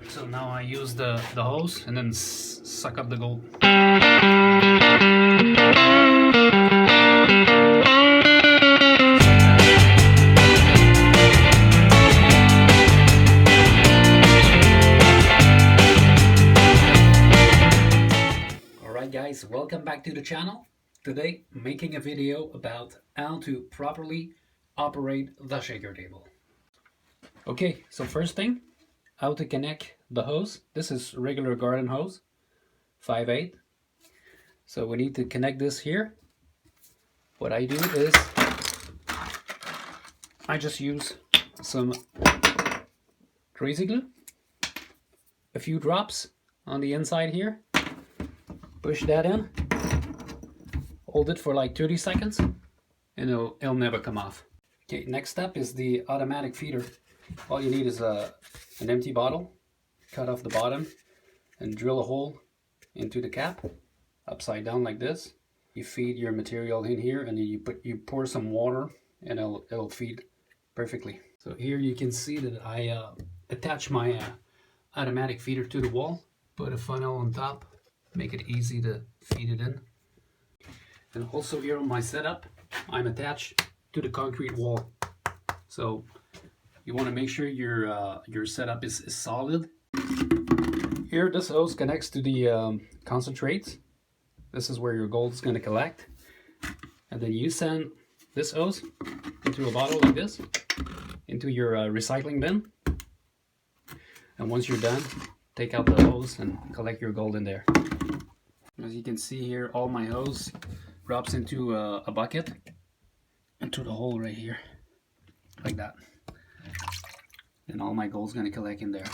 So now I use the hose and then suck up the gold. Alright guys, welcome back to the channel. Today making a video about how to properly operate the shaker table. Okay, so first thing, how to connect the hose. This is regular garden hose, 5/8. So we need to connect this here. What I do is I just use some crazy glue, a few drops on the inside here, push that in, hold it for like 30 seconds, and it'll never come off. Okay, next step is the automatic feeder. All you need is an empty bottle, cut off the bottom, and drill a hole into the cap, upside down like this. You feed your material in here, and then you pour some water, and it'll feed perfectly. So here you can see that I attach my automatic feeder to the wall, put a funnel on top, make it easy to feed it in. And also here on my setup, I'm attached to the concrete wall. So you want to make sure your setup is solid. Here, this hose connects to the concentrates. This is where your gold is going to collect. And then you send this hose into a bottle like this, into your recycling bin. And once you're done, take out the hose and collect your gold in there. As you can see here, all my hose drops into a bucket, into the hole right here, like that. And all my gold's gonna collect in there.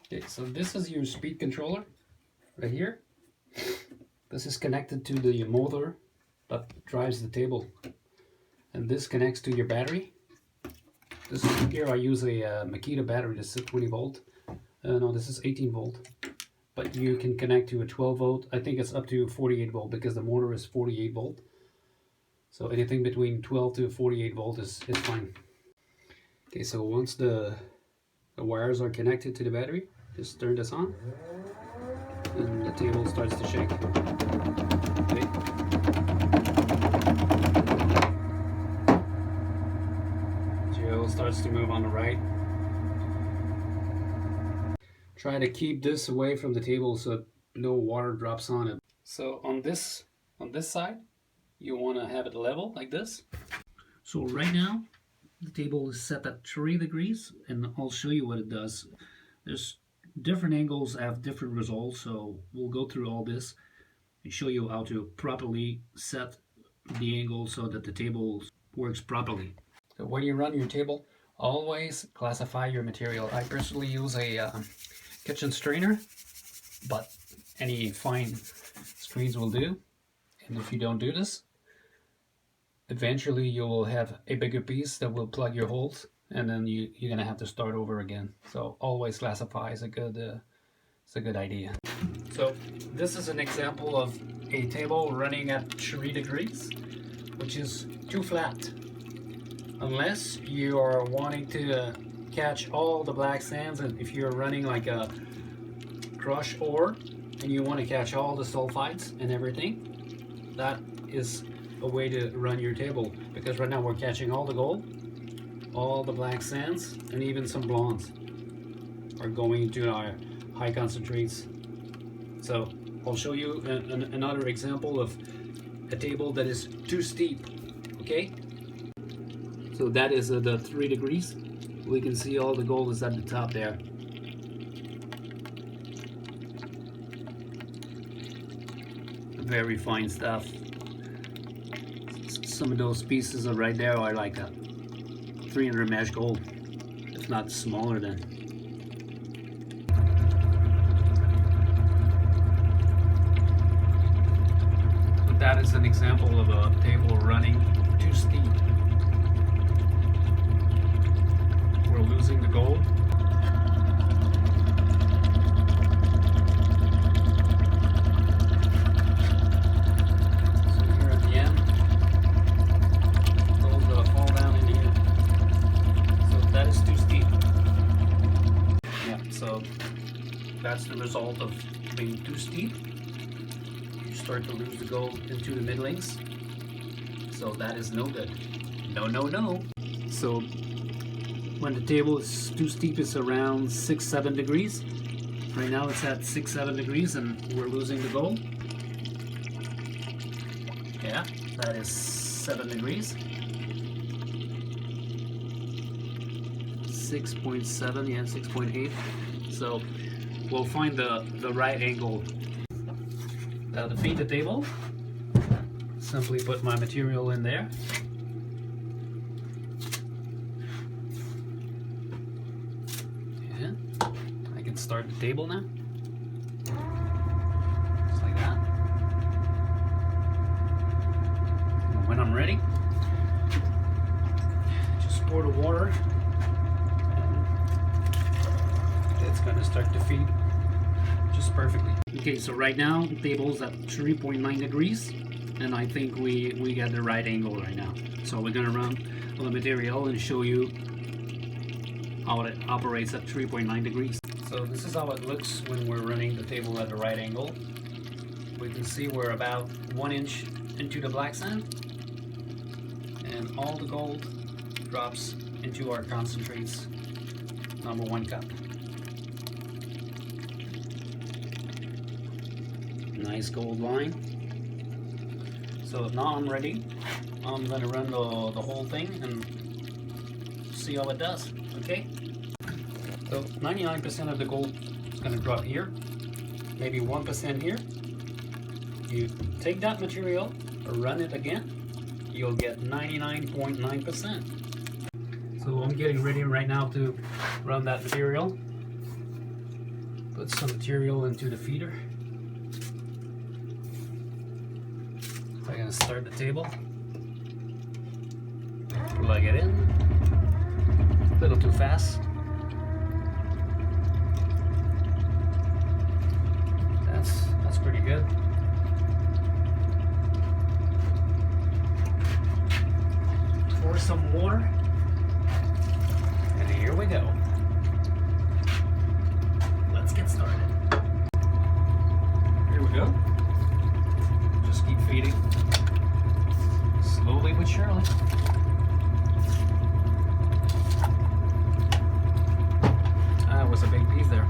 Okay, so this is your speed controller right here. This is connected to the motor that drives the table, and this connects to your battery. This is here I use a Makita battery. This is 20 volt. No, this is 18 volt. But you can connect to a 12 volt. I think it's up to 48 volt because the motor is 48 volt. So anything between 12 to 48 volt is fine. Okay, so once the wires are connected to the battery, just turn this on, and the table starts to shake. Okay. Geo starts to move on the right. Try to keep this away from the table so no water drops on it. So on this side, you want to have it level like this. So right now, the table is set at 3 degrees, and I'll show you what it does. There's different angles have different results, so we'll go through all this and show you how to properly set the angle so that the table works properly. So when you run your table, always classify your material. I personally use a kitchen strainer, but any fine screens will do. And if you don't do this, eventually you will have a bigger piece that will plug your holes, and then you're gonna have to start over again. So always classify is a good idea. So this is an example of a table running at 3 degrees, which is too flat. Unless you are wanting to catch all the black sands, and if you're running like a crush ore and you want to catch all the sulfides and everything, that is a way to run your table, because right now we're catching all the gold, all the black sands, and even some blondes are going into our high concentrates. So I'll show you another example of a table that is too steep. Okay, so that is the 3 degrees. We can see all the gold is at the top there. Very fine stuff. Some of those pieces are right there are like a 300 mesh gold, if not smaller than. But that is an example of a table running too steep. We're losing the gold. So that's the result of being too steep. You start to lose the gold into the middlings. So that is no good. No, no, no. So when the table is too steep, it's around 6-7 degrees. Right now it's at 6-7 degrees and we're losing the gold. Yeah, that is 7 degrees. 6.7, yeah, 6.8. So we'll find the right angle. Now to feed the table, simply put my material in there. And I can start the table now. Just like that. And when I'm ready, just pour the water. It's going to start to feed just perfectly. Okay, so right now the table's at 3.9 degrees and I think we got the right angle right now. So we're going to run the material and show you how it operates at 3.9 degrees. So this is how it looks when we're running the table at the right angle. We can see we're about 1 inch into the black sand and all the gold drops into our concentrates number 1 cup. Nice gold line. So now I'm ready. I'm gonna run the whole thing and see how it does. Okay. So 99% of the gold is gonna drop here. Maybe 1% here. You take that material, run it again. You'll get 99.9%. So I'm getting ready right now to run that material. Put some material into the feeder. I'm going to start the table, plug it in, a little too fast. That's pretty good. Pour some water, and here we go. Let's get started. Here we go. Just keep feeding. Slowly but surely. That was a big piece there.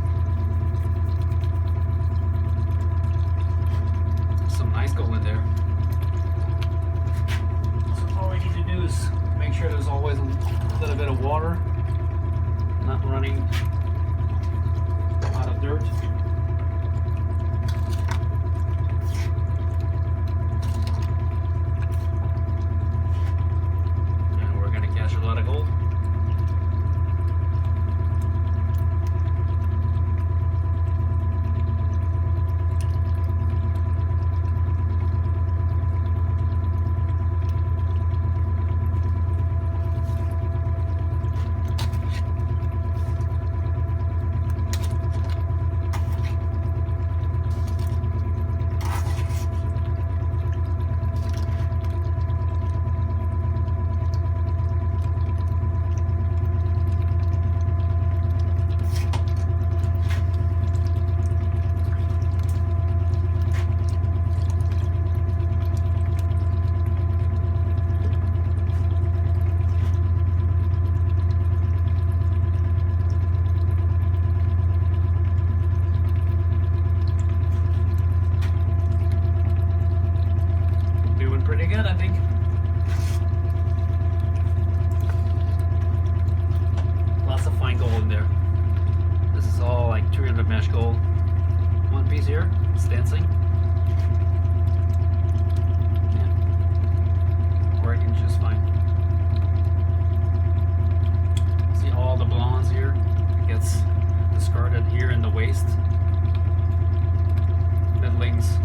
Some nice gold in there. So all we need to do is make sure there's always a little bit of water, not running out of dirt. A lot of gold. Pretty good, I think. Lots of fine gold in there. This is all like 300 mesh gold. One piece here, it's dancing. Yeah. Working just fine. See all the blondes here? It gets discarded here in the waist. Middlings,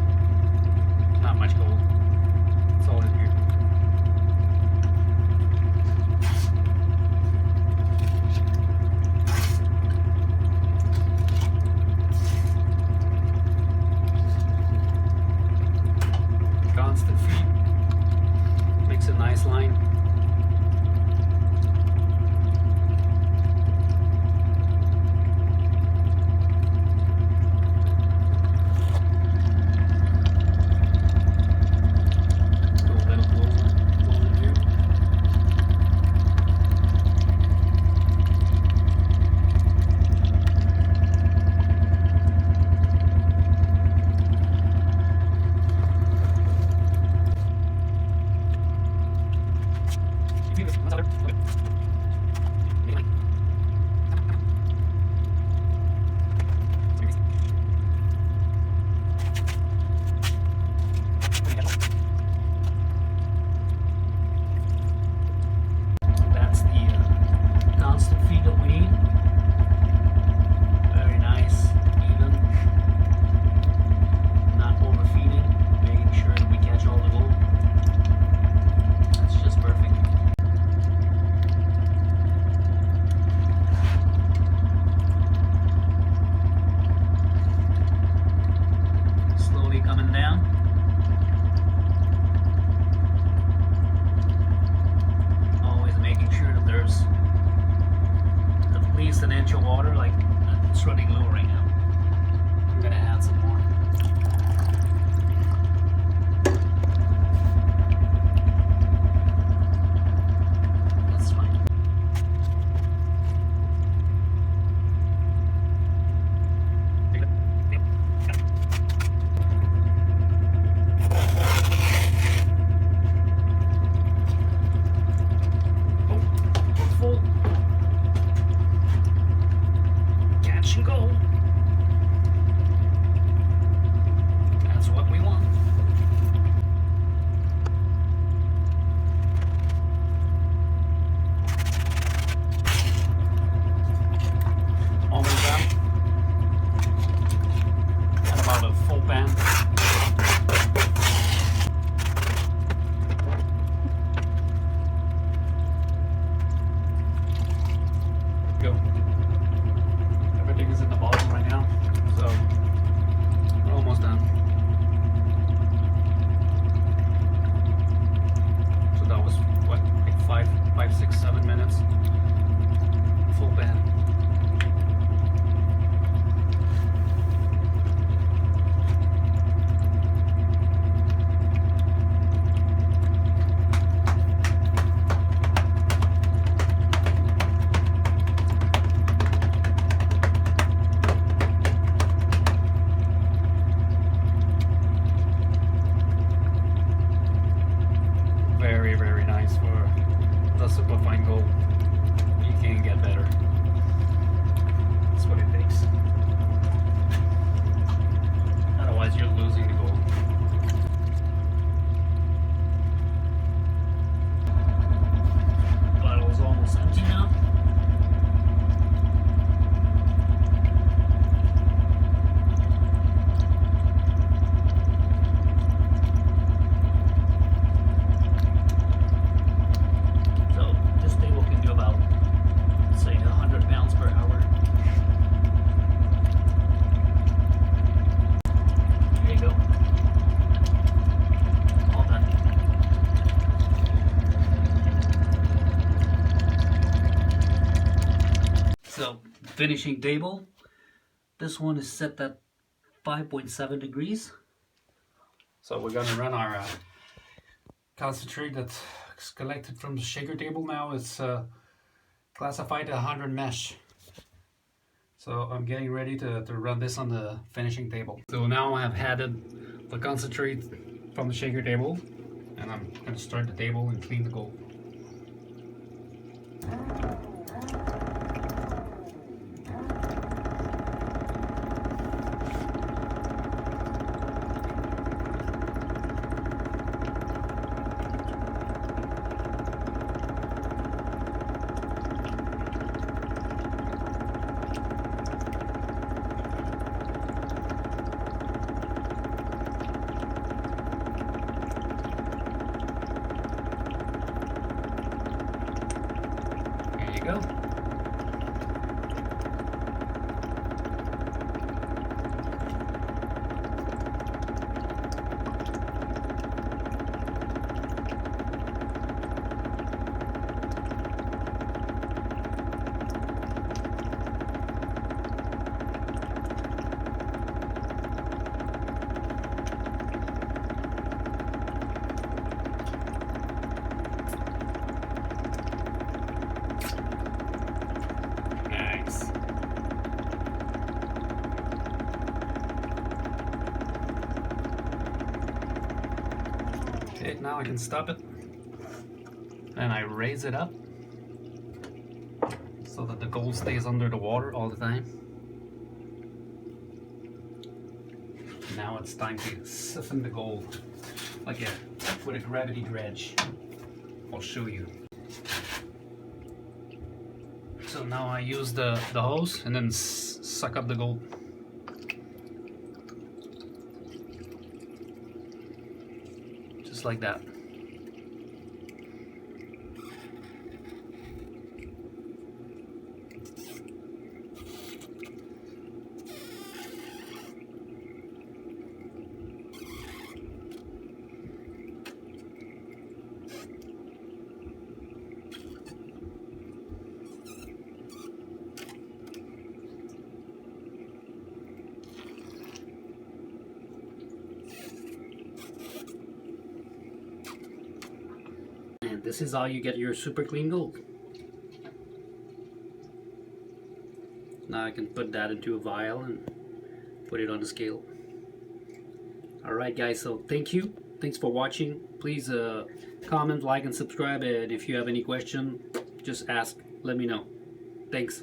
not much gold. It's all in here. Constant feed. Makes a nice line. coming down. Always making sure that there's at least an inch of water, like it's running low right now. I'm gonna add some more. That's fine. Oh, we're full. Catch and go. That's what we want. Almost done. At about a full pan. Go. Everything is in the bottom right now, so we're almost done. So that was what, like 5, 6, 7 minutes. Full pan. Very, very nice for the superfine gold. You can't get better. That's what it takes. Otherwise, you're losing the gold. Bottle's almost empty now. So this table can do about, say, 100 pounds per hour. There you go. All done. So finishing table. This one is set at 5.7 degrees. So we're gonna run our concentrate that's collected from the shaker table now. It's classified 100 mesh. So I'm getting ready to run this on the finishing table. So now I have added the concentrate from the shaker table, and I'm going to start the table and clean the gold. There you go. Nice. Okay, now I can stop it. And I raise it up so that the gold stays under the water all the time. Now it's time to siphon the gold like with a gravity dredge. I'll show you. So now I use the hose and then suck up the gold. Just like that. this is how you get your super clean gold. Now I can put that into a vial and put it on the scale. Alright guys, so thanks for watching. Please comment, like and subscribe, and if you have any question, just ask, let me know. Thanks.